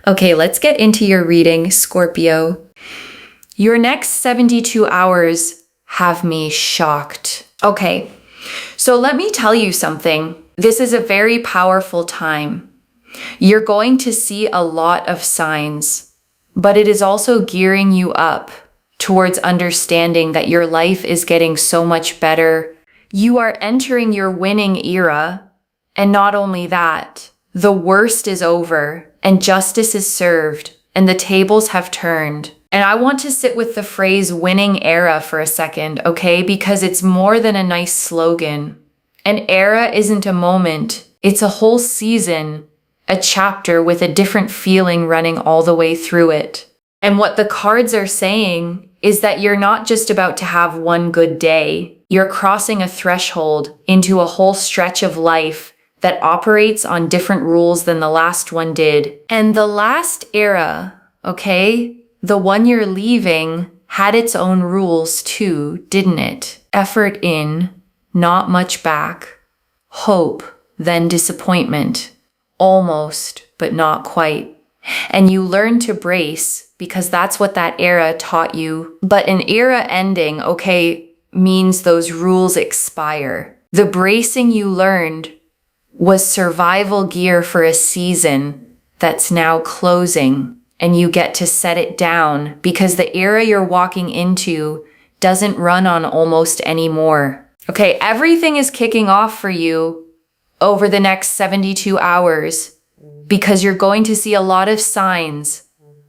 Okay, let's get into your reading, Scorpio. Your next 72 hours have me shocked. Okay, so let me tell you something. This is a very powerful time. You're going to see a lot of signs, but it is also gearing you up towards understanding that your life is getting so much better. You are entering your winning era, and not only that, the worst is over and justice is served and the tables have turned. And I want to sit with the phrase winning era for a second, okay? Because it's more than a nice slogan. An era isn't a moment. It's a whole season, a chapter with a different feeling running all the way through it. And what the cards are saying is that you're not just about to have one good day. You're crossing a threshold into a whole stretch of life that operates on different rules than the last one did. And the last era, okay, the one you're leaving, had its own rules too, didn't it? Effort in, not much back. Hope, then disappointment. Almost, but not quite. And you learn to brace because that's what that era taught you. But an era ending, okay, means those rules expire. The bracing you learned was survival gear for a season that's now closing, and you get to set it down because the era you're walking into doesn't run on almost anymore. Okay, everything is kicking off for you over the next 72 hours because you're going to see a lot of signs,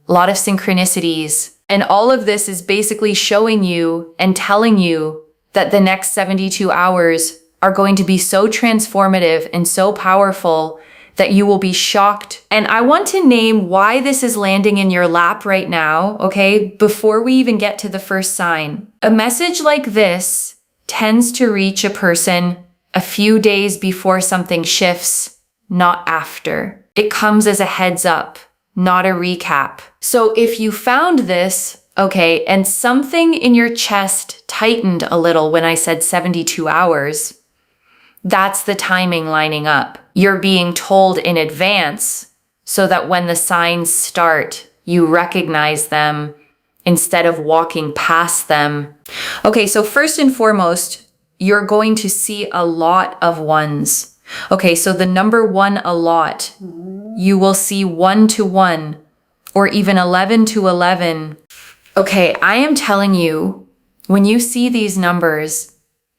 a lot of synchronicities, and all of this is basically showing you and telling you that the next 72 hours are going to be so transformative and so powerful that you will be shocked. And I want to name why this is landing in your lap right now, okay, before we even get to the first sign. A message like this tends to reach a person a few days before something shifts, not after. It comes as a heads up, not a recap. So if you found this, okay, and something in your chest tightened a little when I said 72 hours, that's the timing lining up. You're being told in advance so that when the signs start, you recognize them instead of walking past them. Okay, so first and foremost, you're going to see a lot of ones. Okay, so the number one, a lot. You will see 1 to 1 or even 11 to 11. Okay, I am telling you, when you see these numbers,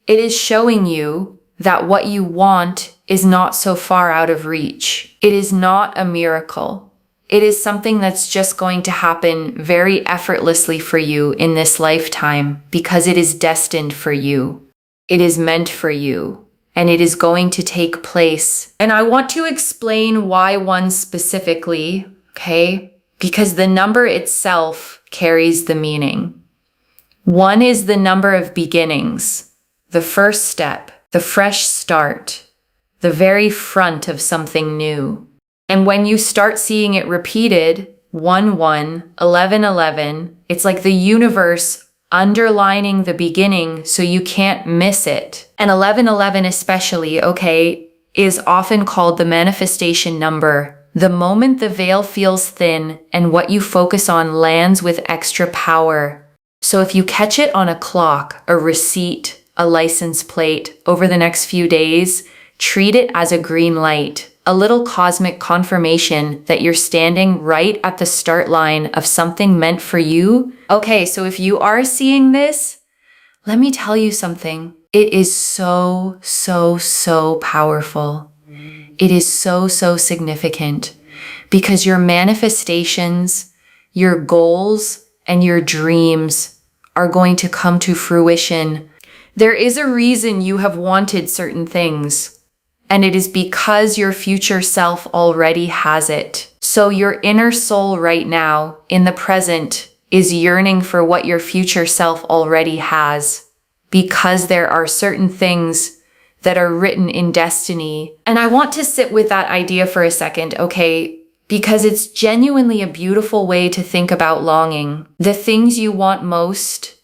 it is showing you that what you want is not so far out of reach. It is not a miracle. It is something that's just going to happen very effortlessly for you in this lifetime because it is destined for you. It is meant for you, and it is going to take place. And I want to explain why one specifically, okay? Because the number itself carries the meaning. 1 is the number of beginnings, the first step, the fresh start, the very front of something new. And when you start seeing it repeated, 1, 1, 11, 11, it's like the universe underlining the beginning so you can't miss it. And 11, 11 especially, okay, is often called the manifestation number. The moment the veil feels thin and what you focus on lands with extra power. So if you catch it on a clock, a receipt, a license plate over the next few days, treat it as a green light, a little cosmic confirmation that you're standing right at the start line of something meant for you. Okay, so if you are seeing this, let me tell you something. It is so, so, so powerful. It is so, so significant because your manifestations, your goals, and your dreams are going to come to fruition. There is a reason you have wanted certain things, and it is because your future self already has it. So your inner soul right now, in the present, is yearning for what your future self already has, because there are certain things that are written in destiny. And I want to sit with that idea for a second, okay? Because it's genuinely a beautiful way to think about longing. The things you want most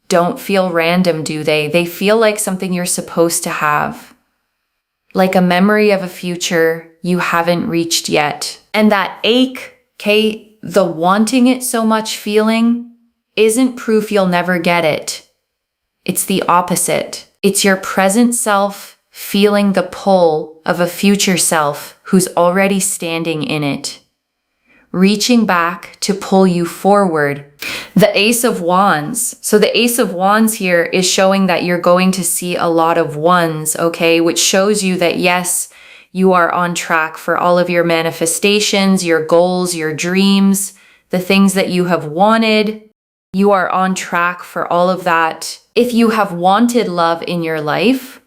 don't feel random, do they? They feel like something you're supposed to have. Like a memory of a future you haven't reached yet. And that ache Okay, the wanting it so much feeling isn't proof you'll never get it. It's the opposite. It's your present self feeling the pull of a future self who's already standing in it, reaching back to pull you forward. The Ace of Wands. So the Ace of Wands here is showing that you're going to see a lot of ones, okay, which shows you that yes, you are on track for all of your manifestations, your goals, your dreams, the things that you have wanted. You are on track for all of that. If you have wanted love in your life,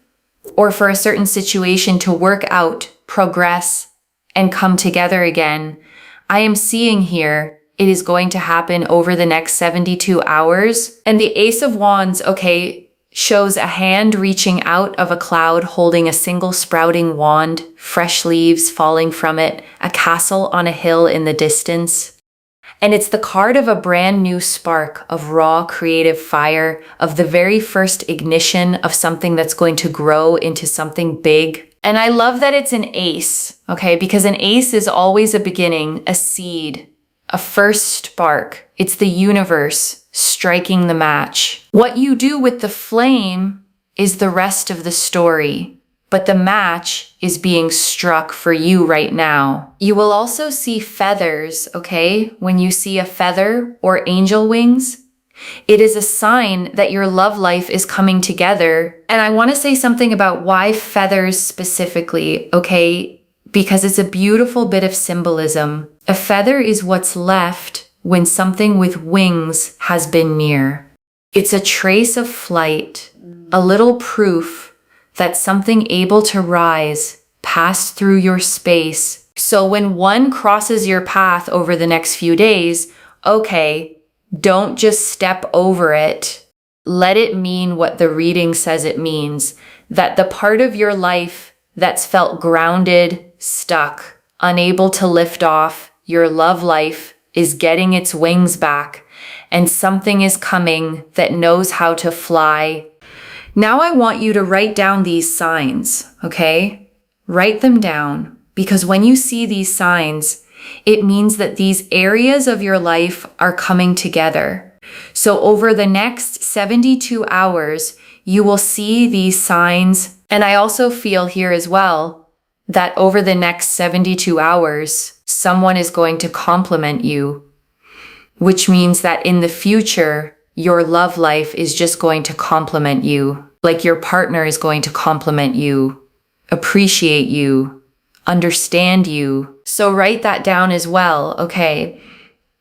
or for a certain situation to work out, progress, and come together again, I am seeing here it is going to happen over the next 72 hours. And the Ace of Wands, okay, shows a hand reaching out of a cloud holding a single sprouting wand, fresh leaves falling from it, a castle on a hill in the distance. And it's the card of a brand new spark of raw creative fire, of the very first ignition of something that's going to grow into something big. And I love that it's an ace, okay? Because an ace is always a beginning, a seed, a first spark. It's the universe striking the match. What you do with the flame is the rest of the story. But the match is being struck for you right now. You will also see feathers, okay? When you see a feather or angel wings, it is a sign that your love life is coming together. And I want to say something about why feathers specifically, okay? Because it's a beautiful bit of symbolism. A feather is what's left when something with wings has been near. It's a trace of flight, a little proof that something able to rise passed through your space. So when one crosses your path over the next few days, okay, don't just step over it. Let it mean what the reading says it means, that the part of your life that's felt grounded, stuck, unable to lift off, your love life is getting its wings back, and something is coming that knows how to fly. Now I want you to write down these signs, okay? Write them down, because when you see these signs, it means that these areas of your life are coming together. So over the next 72 hours, you will see these signs. And I also feel here as well that over the next 72 hours, someone is going to compliment you, which means that in the future, your love life is just going to compliment you. Like your partner is going to compliment you, appreciate you, understand you. So write that down as well, okay?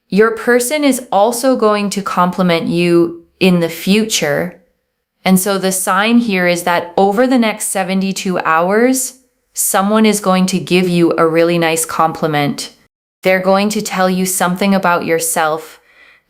Your person is also going to compliment you in the future. And so the sign here is that over the next 72 hours, someone is going to give you a really nice compliment. They're going to tell you something about yourself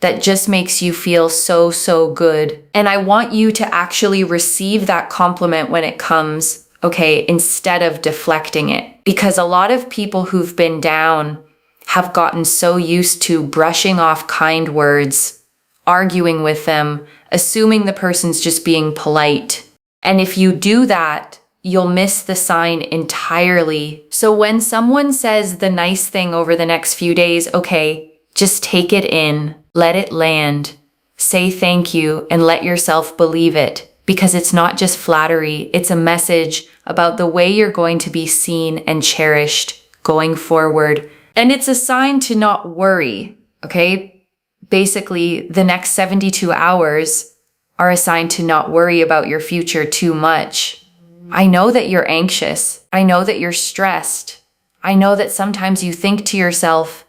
that just makes you feel so, so good. And I want you to actually receive that compliment when it comes, okay, instead of deflecting it. Because a lot of people who've been down have gotten so used to brushing off kind words, arguing with them, assuming the person's just being polite. And if you do that, you'll miss the sign entirely. So when someone says the nice thing over the next few days, okay, just take it in, let it land, say thank you, and let yourself believe it. Because it's not just flattery, it's a message about the way you're going to be seen and cherished going forward. And it's a sign to not worry, okay? Basically, the next 72 hours are a sign to not worry about your future too much. I know that you're anxious. I know that you're stressed. I know that sometimes you think to yourself,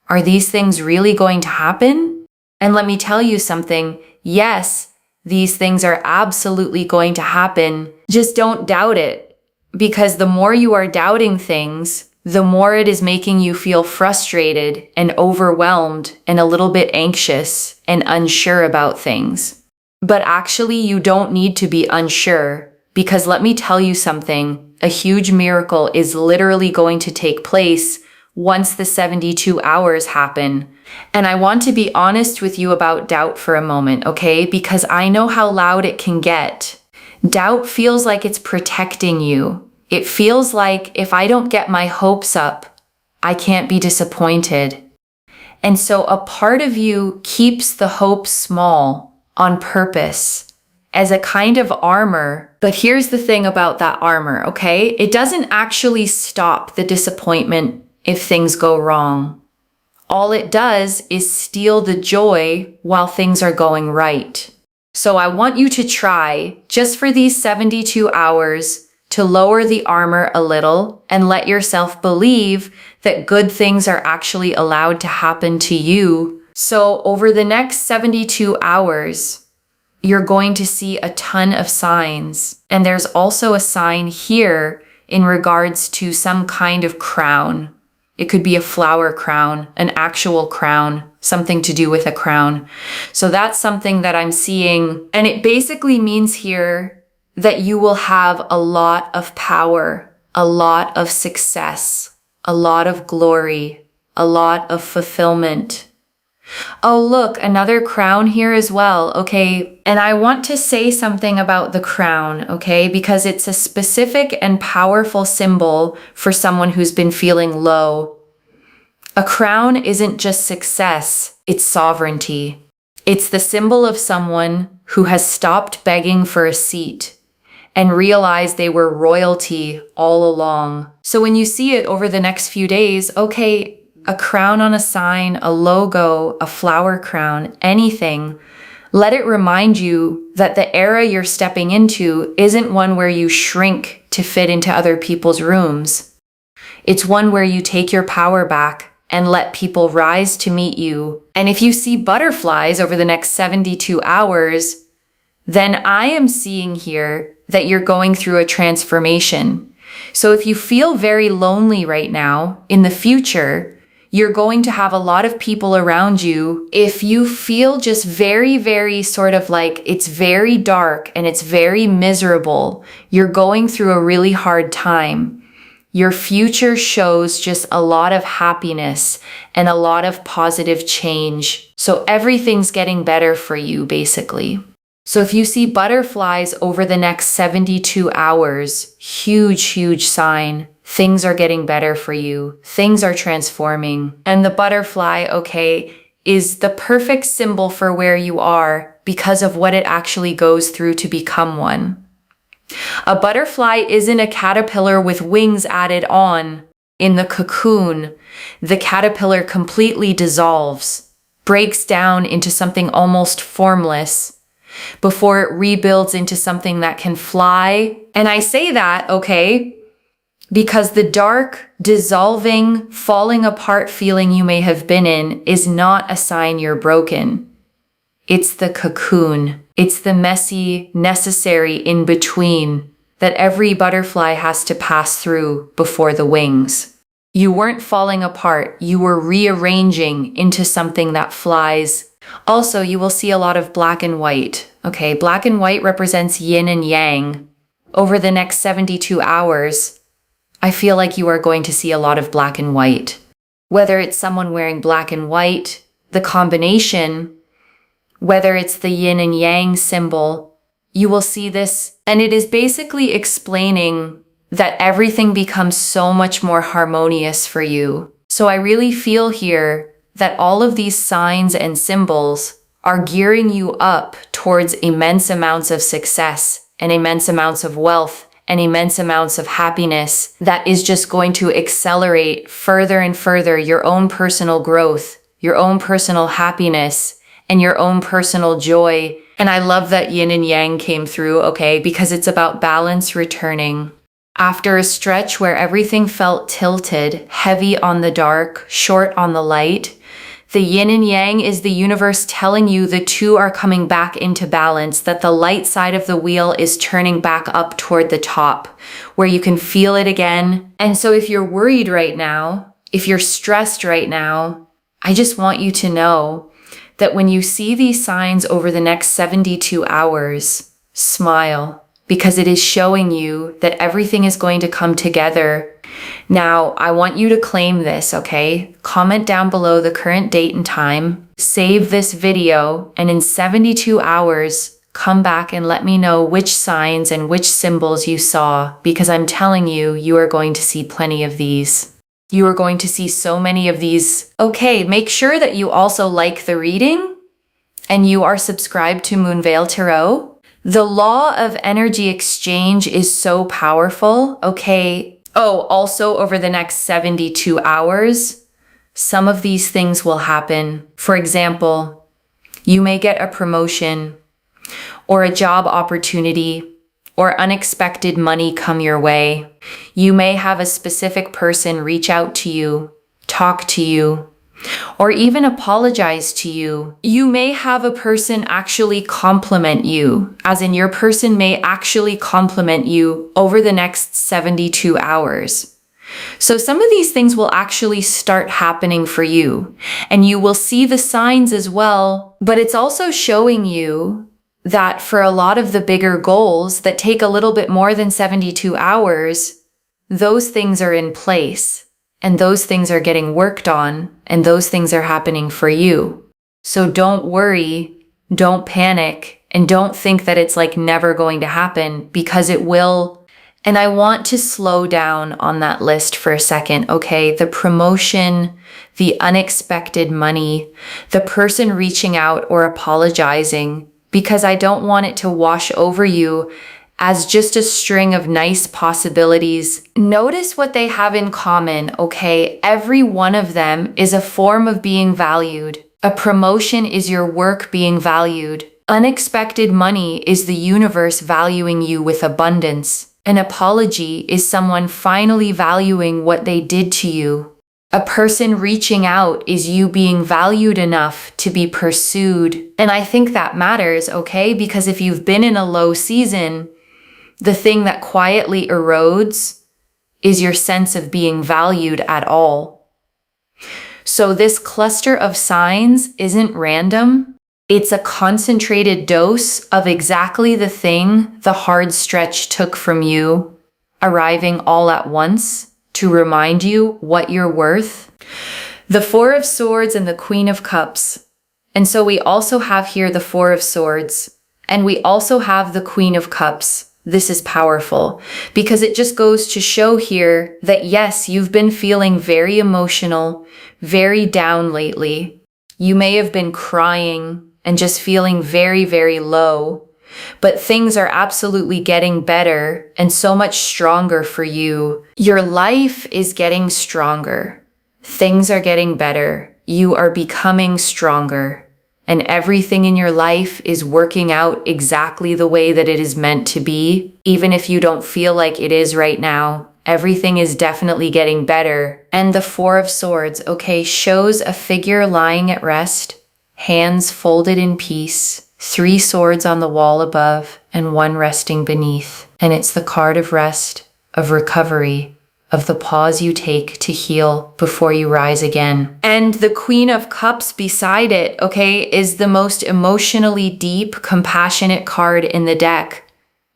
are these things really going to happen? And let me tell you something. Yes, these things are absolutely going to happen. Just don't doubt it. Because the more you are doubting things, the more it is making you feel frustrated and overwhelmed and a little bit anxious and unsure about things. But actually, you don't need to be unsure. Because let me tell you something. A huge miracle is literally going to take place once the 72 hours happen. And I want to be honest with you about doubt for a moment, okay? Because I know how loud it can get. Doubt feels like it's protecting you. It feels like if I don't get my hopes up, I can't be disappointed. And so a part of you keeps the hope small on purpose as a kind of armor. But here's the thing about that armor, okay? It doesn't actually stop the disappointment if things go wrong. All it does is steal the joy while things are going right. So I want you to try, just for these 72 hours, to lower the armor a little and let yourself believe that good things are actually allowed to happen to you. So over the next 72 hours, you're going to see a ton of signs. And there's also a sign here in regards to some kind of crown. It could be a flower crown, an actual crown, something to do with a crown. So that's something that I'm seeing. And it basically means here that you will have a lot of power, a lot of success, a lot of glory, a lot of fulfillment. Oh, look, another crown here as well. Okay. And I want to say something about the crown, okay? Because it's a specific and powerful symbol for someone who's been feeling low. A crown isn't just success, it's sovereignty. It's the symbol of someone who has stopped begging for a seat and realized they were royalty all along. So when you see it over the next few days, okay, a crown on a sign, a logo, a flower crown, anything, let it remind you that the era you're stepping into isn't one where you shrink to fit into other people's rooms. It's one where you take your power back and let people rise to meet you. And if you see butterflies over the next 72 hours, then I am seeing here that you're going through a transformation. So if you feel very lonely right now, in the future, you're going to have a lot of people around you. If you feel just very, very sort of like it's very dark and it's very miserable, you're going through a really hard time. Your future shows just a lot of happiness and a lot of positive change. So everything's getting better for you, basically. So if you see butterflies over the next 72 hours, huge, huge sign. Things are getting better for you. Things are transforming. And the butterfly, okay, is the perfect symbol for where you are because of what it actually goes through to become one. A butterfly isn't a caterpillar with wings added on. In the cocoon, the caterpillar completely dissolves, breaks down into something almost formless before it rebuilds into something that can fly. And I say that, okay, because the dark, dissolving, falling apart feeling you may have been in is not a sign you're broken. It's the cocoon. It's the messy, necessary in-between that every butterfly has to pass through before the wings. You weren't falling apart. You were rearranging into something that flies. Also, you will see a lot of black and white. Okay, black and white represents yin and yang. Over the next 72 hours, I feel like you are going to see a lot of black and white. Whether it's someone wearing black and white, the combination, whether it's the yin and yang symbol, you will see this. And it is basically explaining that everything becomes so much more harmonious for you. So I really feel here that all of these signs and symbols are gearing you up towards immense amounts of success and immense amounts of wealth and immense amounts of happiness that is just going to accelerate further and further your own personal growth, your own personal happiness, and your own personal joy. And I love that yin and yang came through, okay, because it's about balance returning. After a stretch where everything felt tilted, heavy on the dark, short on the light, the yin and yang is the universe telling you the two are coming back into balance, that the light side of the wheel is turning back up toward the top, where you can feel it again. And so if you're worried right now, if you're stressed right now, I just want you to know that when you see these signs over the next 72 hours, smile, because it is showing you that everything is going to come together. Now, I want you to claim this, okay? Comment down below the current date and time, save this video, and in 72 hours, come back and let me know which signs and which symbols you saw, because I'm telling you, you are going to see plenty of these. You are going to see so many of these. Okay, make sure that you also like the reading and you are subscribed to Moonveil Tarot. The law of energy exchange is so powerful, okay? Oh, also over the next 72 hours, some of these things will happen. For example, you may get a promotion or a job opportunity or unexpected money come your way. You may have a specific person reach out to you, talk to you, or even apologize to you. You may have a person actually compliment you, as in your person may actually compliment you over the next 72 hours. So some of these things will actually start happening for you, and you will see the signs as well, but it's also showing you that for a lot of the bigger goals that take a little bit more than 72 hours, those things are in place and those things are getting worked on and those things are happening for you. So don't worry, don't panic, and don't think that it's like never going to happen, because it will. And I want to slow down on that list for a second, okay? The promotion, the unexpected money, the person reaching out or apologizing, because I don't want it to wash over you as just a string of nice possibilities. Notice what they have in common, okay? Every one of them is a form of being valued. A promotion is your work being valued. Unexpected money is the universe valuing you with abundance. An apology is someone finally valuing what they did to you. A person reaching out is you being valued enough to be pursued. And I think that matters, okay? Because if you've been in a low season, the thing that quietly erodes is your sense of being valued at all. So this cluster of signs isn't random. It's a concentrated dose of exactly the thing the hard stretch took from you, arriving all at once to remind you what you're worth. The Four of Swords and the Queen of Cups. And so we also have here the Four of Swords, and we also have the Queen of Cups. This is powerful because it just goes to show here that yes, you've been feeling very emotional, very down lately. You may have been crying and just feeling very, very low. But things are absolutely getting better and so much stronger for you. Your life is getting stronger. Things are getting better. You are becoming stronger. And everything in your life is working out exactly the way that it is meant to be. Even if you don't feel like it is right now, everything is definitely getting better. And the Four of Swords, okay, shows a figure lying at rest, hands folded in peace, 3 swords on the wall above, and 1 resting beneath. And it's the card of rest, of recovery, of the pause you take to heal before you rise again. And the Queen of Cups beside it, okay, is the most emotionally deep, compassionate card in the deck.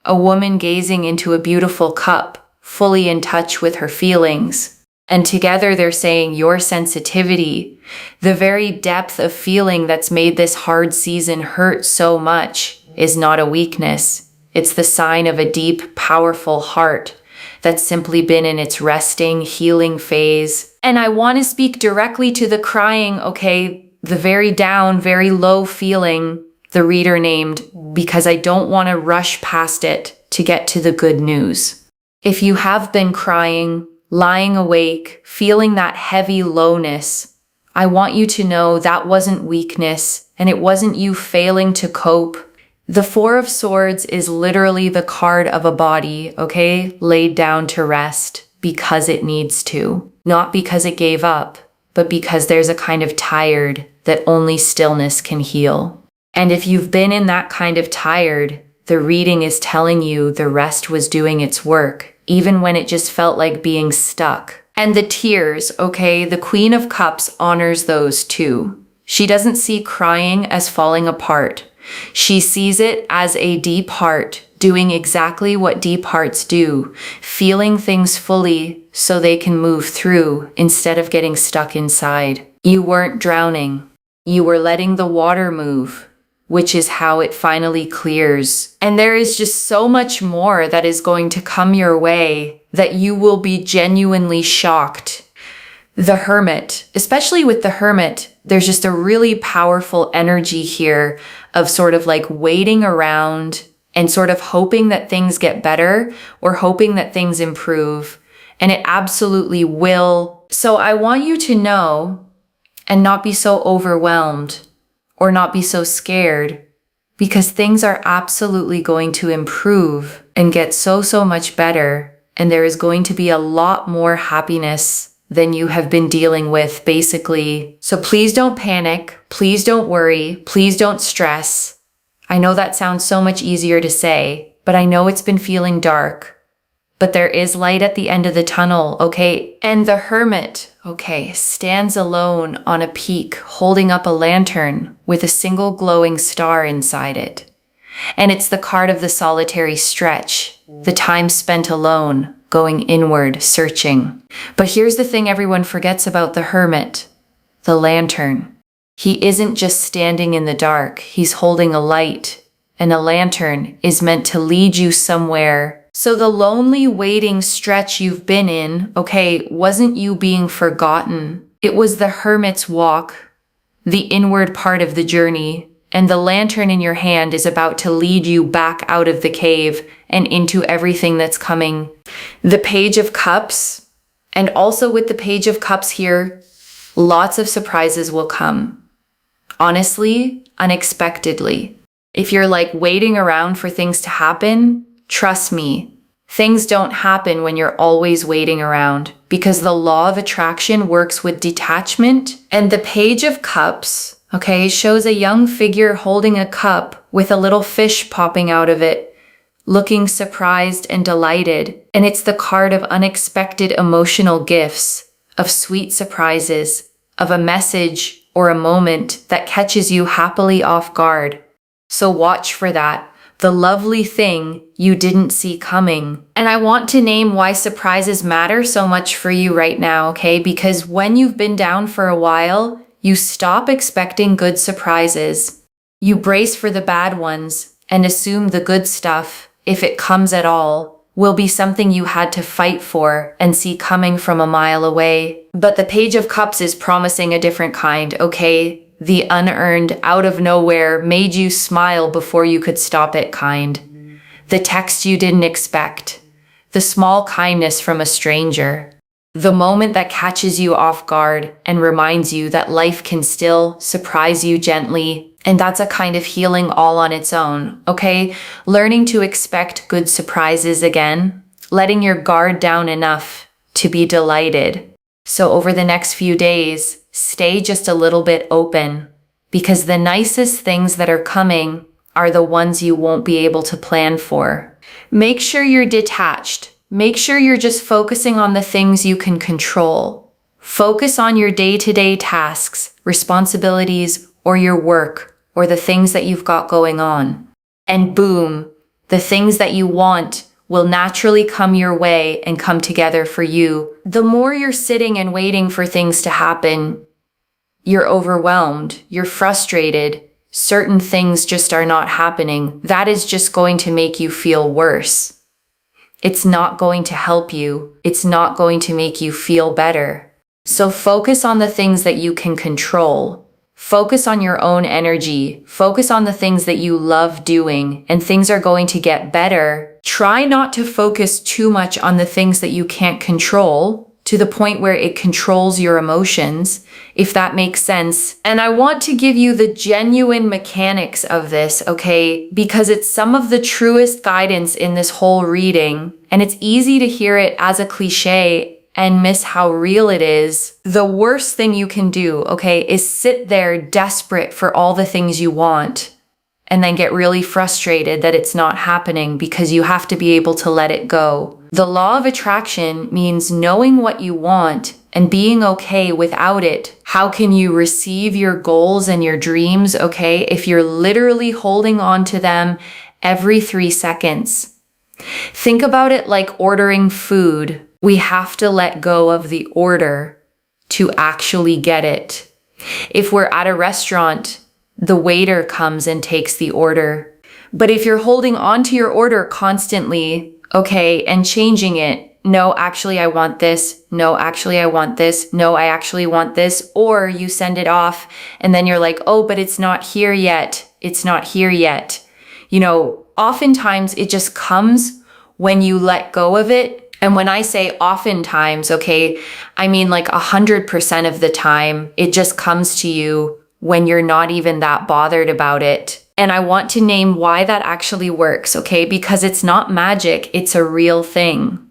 A woman gazing into a beautiful cup, fully in touch with her feelings. And together they're saying your sensitivity, the very depth of feeling that's made this hard season hurt so much, is not a weakness. It's the sign of a deep, powerful heart that's simply been in its resting, healing phase. And I want to speak directly to the crying, okay, the very down, very low feeling the reader named, because I don't want to rush past it to get to the good news. If you have been crying, lying awake, feeling that heavy lowness, I want you to know that wasn't weakness and it wasn't you failing to cope. The Four of Swords is literally the card of a body, okay, laid down to rest because it needs to. Not because it gave up, but because there's a kind of tired that only stillness can heal. And if you've been in that kind of tired, the reading is telling you the rest was doing its work, even when it just felt like being stuck. And the tears, okay, the Queen of Cups honors those too. She doesn't see crying as falling apart. She sees it as a deep heart doing exactly what deep hearts do, feeling things fully so they can move through instead of getting stuck inside. You weren't drowning. You were letting the water move, which is how it finally clears. And there is just so much more that is going to come your way that you will be genuinely shocked. The Hermit, especially with the Hermit, there's just a really powerful energy here of sort of like waiting around and sort of hoping that things get better or hoping that things improve. And it absolutely will. So I want you to know and not be so overwhelmed or not be so scared, because things are absolutely going to improve and get so much better. And there is going to be a lot more happiness than you have been dealing with, basically. So please don't panic. Please don't worry. Please don't stress. I know that sounds so much easier to say, but I know it's been feeling dark. But there is light at the end of the tunnel, okay? And the Hermit, okay, stands alone on a peak, holding up a lantern with a single glowing star inside it. And it's the card of the solitary stretch, the time spent alone, going inward, searching. But here's the thing everyone forgets about the Hermit, the lantern. He isn't just standing in the dark, he's holding a light, and a lantern is meant to lead you somewhere. So the lonely waiting stretch you've been in, okay, wasn't you being forgotten. It was the Hermit's walk, the inward part of the journey, and the lantern in your hand is about to lead you back out of the cave and into everything that's coming. The Page of Cups, and also with the Page of Cups here, lots of surprises will come. Honestly, unexpectedly. If you're like waiting around for things to happen, trust me, things don't happen when you're always waiting around, because the law of attraction works with detachment. And the Page of Cups, okay, shows a young figure holding a cup with a little fish popping out of it, looking surprised and delighted. And it's the card of unexpected emotional gifts, of sweet surprises, of a message or a moment that catches you happily off guard. So watch for that. The lovely thing you didn't see coming. And I want to name why surprises matter so much for you right now, okay? Because when you've been down for a while, you stop expecting good surprises. You brace for the bad ones and assume the good stuff, if it comes at all, will be something you had to fight for and see coming from a mile away. But the Page of Cups is promising a different kind, okay? The unearned, out of nowhere, made you smile before you could stop it kind. The text you didn't expect. The small kindness from a stranger. The moment that catches you off guard and reminds you that life can still surprise you gently. And that's a kind of healing all on its own, okay? Learning to expect good surprises again. Letting your guard down enough to be delighted. So over the next few days, stay just a little bit open, because the nicest things that are coming are the ones you won't be able to plan for. Make sure you're detached. Make sure you're just focusing on the things you can control. Focus on your day-to-day tasks, responsibilities, or your work, or the things that you've got going on. And boom, the things that you want will naturally come your way and come together for you. The more you're sitting and waiting for things to happen, you're overwhelmed, you're frustrated, certain things just are not happening. That is just going to make you feel worse. It's not going to help you. It's not going to make you feel better. So focus on the things that you can control. Focus on your own energy. Focus on the things that you love doing, and things are going to get better. Try not to focus too much on the things that you can't control, to the point where it controls your emotions, if that makes sense. And I want to give you the genuine mechanics of this, okay? Because it's some of the truest guidance in this whole reading, and it's easy to hear it as a cliche and miss how real it is. The worst thing you can do, okay, is sit there desperate for all the things you want and then get really frustrated that it's not happening, because you have to be able to let it go. The law of attraction means knowing what you want and being okay without it. How can you receive your goals and your dreams, okay, if you're literally holding on to them every 3 seconds? Think about it like ordering food. We have to let go of the order to actually get it. If we're at a restaurant, the waiter comes and takes the order. But if you're holding on to your order constantly, okay, and changing it, no, actually, I want this. No, actually, I want this. No, I actually want this. Or you send it off and then you're like, oh, but it's not here yet. It's not here yet. You know, oftentimes it just comes when you let go of it. And when I say oftentimes, okay, I mean like 100% of the time, it just comes to you when you're not even that bothered about it. And I want to name why that actually works, okay? Because it's not magic, it's a real thing.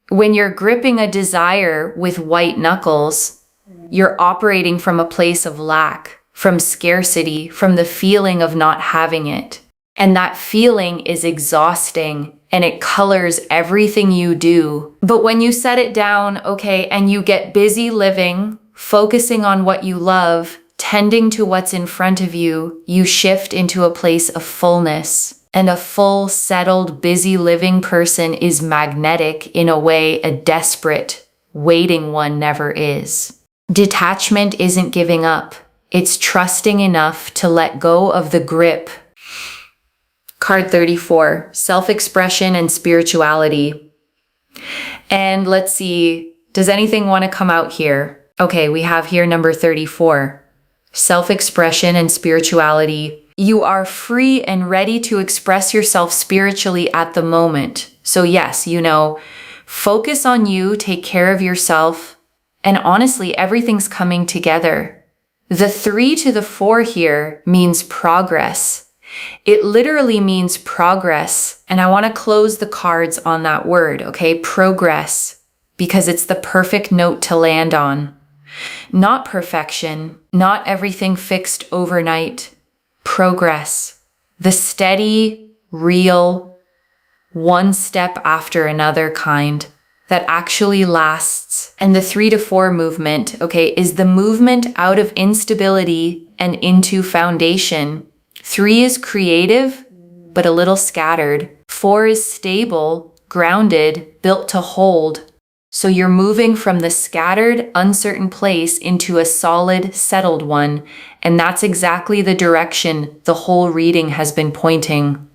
When you're gripping a desire with white knuckles, you're operating from a place of lack, from scarcity, from the feeling of not having it. And that feeling is exhausting and it colors everything you do. But when you set it down, okay, and you get busy living, focusing on what you love, tending to what's in front of you, you shift into a place of fullness. And a full, settled, busy living person is magnetic in a way a desperate, waiting one never is. Detachment isn't giving up. It's trusting enough to let go of the grip. Card 34, self-expression and spirituality. And let's see, does anything want to come out here? Okay, we have here number 34. Self-expression and spirituality. You are free and ready to express yourself spiritually at the moment. So yes, you know, focus on you, take care of yourself, and honestly, everything's coming together. The 3 to the 4 here means progress. It literally means progress. And I want to close the cards on that word, okay? Progress, because it's the perfect note to land on. Not perfection, not everything fixed overnight. Progress, the steady, real, one step after another kind that actually lasts. And the 3 to 4 movement, okay, is the movement out of instability and into foundation. 3 is creative, but a little scattered. 4 is stable, grounded, built to hold. So you're moving from the scattered, uncertain place into a solid, settled one. And that's exactly the direction the whole reading has been pointing.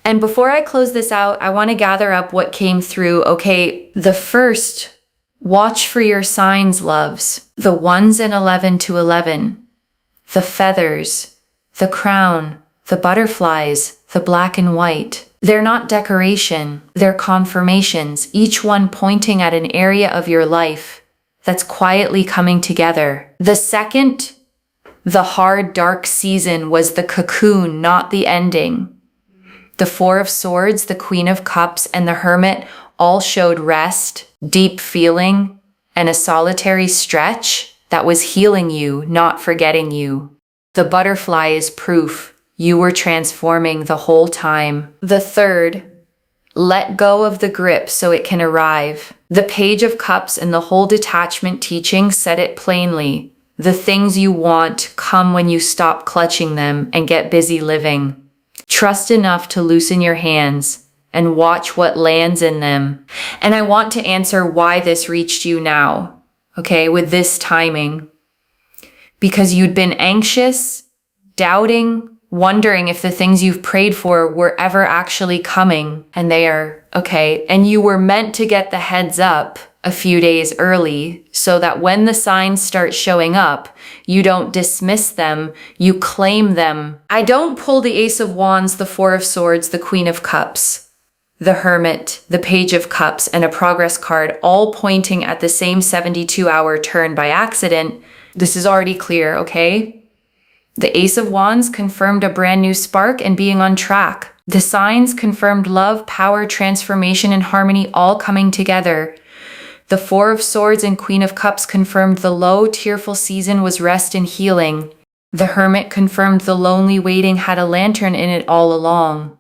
And before I close this out, I want to gather up what came through. Okay, the first, watch for your signs, loves. The 1s and 11 to 11. The feathers, the crown, the butterflies, the black and white. They're not decoration, they're confirmations, each one pointing at an area of your life that's quietly coming together. The second, the hard, dark season was the cocoon, not the ending. The 4 of Swords, the Queen of Cups, and the Hermit all showed rest, deep feeling, and a solitary stretch that was healing you, not forgetting you. The butterfly is proof. You were transforming the whole time. The 3rd, let go of the grip so it can arrive. The Page of Cups and the whole detachment teaching said it plainly. The things you want come when you stop clutching them and get busy living. Trust enough to loosen your hands and watch what lands in them. And I want to answer why this reached you now, okay, with this timing. Because you'd been anxious, doubting, wondering if the things you've prayed for were ever actually coming, and they are, okay. And you were meant to get the heads up a few days early so that when the signs start showing up, you don't dismiss them, you claim them. I don't pull the Ace of Wands, the 4 of Swords, the Queen of Cups, the Hermit, the Page of Cups, and a progress card, all pointing at the same 72-hour turn by accident. This is already clear, okay? The Ace of Wands confirmed a brand new spark and being on track. The signs confirmed love, power, transformation, and harmony all coming together. The 4 of Swords and Queen of Cups confirmed the low, tearful season was rest and healing. The Hermit confirmed the lonely waiting had a lantern in it all along.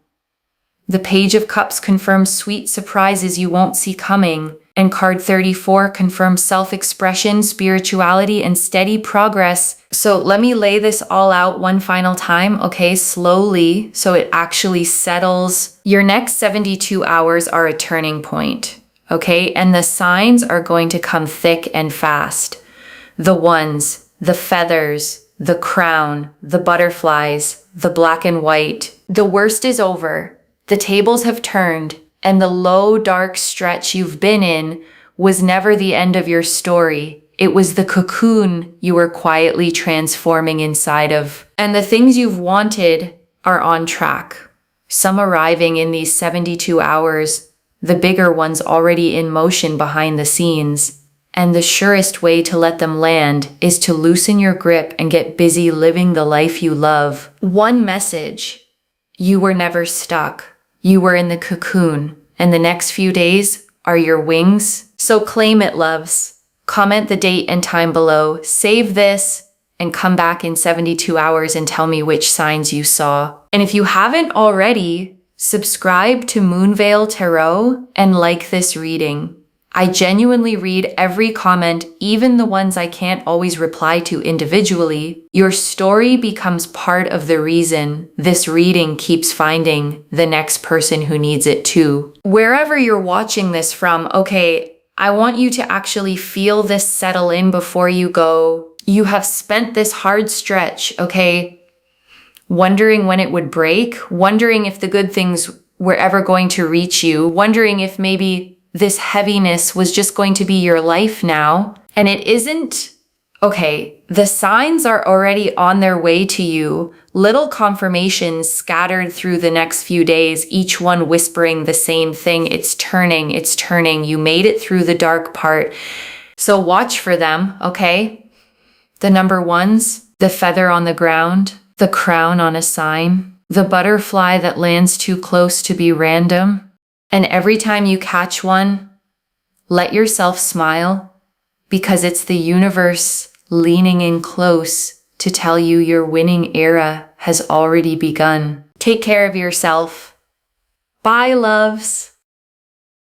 The Page of Cups confirms sweet surprises you won't see coming. And card 34 confirms self-expression, spirituality, and steady progress. So let me lay this all out one final time, okay, slowly, so it actually settles. Your next 72 hours are a turning point, okay? And the signs are going to come thick and fast. The 1s, the feathers, the crown, the butterflies, the black and white. The worst is over. The tables have turned. And the low, dark stretch you've been in was never the end of your story. It was the cocoon you were quietly transforming inside of. And the things you've wanted are on track. Some arriving in these 72 hours, the bigger ones already in motion behind the scenes. And the surest way to let them land is to loosen your grip and get busy living the life you love. One message: you were never stuck. You were in the cocoon, and the next few days are your wings. So claim it, loves. Comment the date and time below. Save this and come back in 72 hours and tell me which signs you saw. And if you haven't already, subscribe to Moonveil Tarot and like this reading. I genuinely read every comment, even the ones I can't always reply to individually. Your story becomes part of the reason this reading keeps finding the next person who needs it too. Wherever you're watching this from, okay, I want you to actually feel this settle in before you go. You have spent this hard stretch, okay, wondering when it would break, wondering if the good things were ever going to reach you, wondering if maybe this heaviness was just going to be your life now. And it isn't. Okay, the signs are already on their way to you. Little confirmations scattered through the next few days, each one whispering the same thing. It's turning, it's turning. You made it through the dark part. So watch for them, okay? The number ones, the feather on the ground, the crown on a sign, the butterfly that lands too close to be random. And every time you catch one, let yourself smile, because it's the universe leaning in close to tell you your winning era has already begun. Take care of yourself. Bye, loves.